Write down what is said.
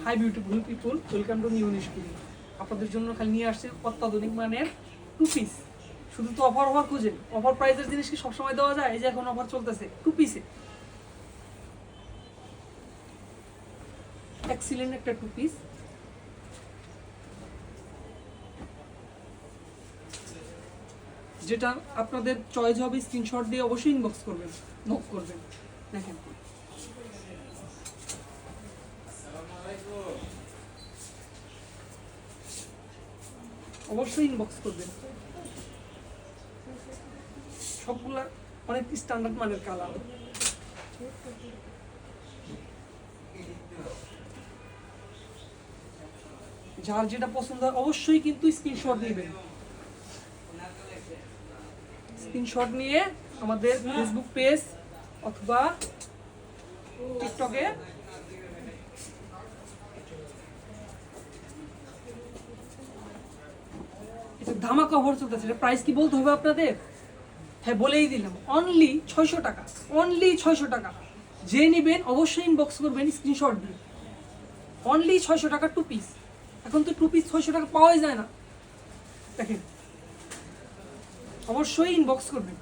High beautiful people, welcome to new Nishkuri. আপনাদের জন্য খালি নিয়ে আসছে অত্যাধুনিক মানের 2 পিস। শুধু তো অফার খুঁজেন, অফার প্রাইসের জিনিস কি সবসময় দেওয়া যায়? এই যে এখন অফার চলতেছে 2 পিসে, এক্সিলেন্ট একটা 2 পিস। যেটা আপনাদের চয়েস হবে, স্ক্রিনশট দিয়ে অবশ্যই ইনবক্স করবেন, নক করবেন। দেখেন অবশ্যই ইনবক্স করবেন। সবগুলা অনেক স্ট্যান্ডার্ড মানের কালার। যার যেটা পছন্দ হয় অবশ্যই কিন্তু স্ক্রিনশট নেবেন। স্ক্রিনশট নিয়ে আমাদের ফেসবুক পেজ অথবা টিকটকে ধামাকা অফার চলতেছে। প্রাইস কি বলতে হবে আপনাদের? হ্যাঁ, বলেই দিলাম, অনলি 600 টাকা, অনলি 600 টাকা। যে নেবেন অবশ্যই ইনবক্স করবেন স্ক্রিনশট দিয়ে। অনলি 600 টাকা 2 পিস। এখন তো 2 পিস 600 টাকা পাওয়াই যায় না। দেখেন, অবশ্যই ইনবক্স করবেন।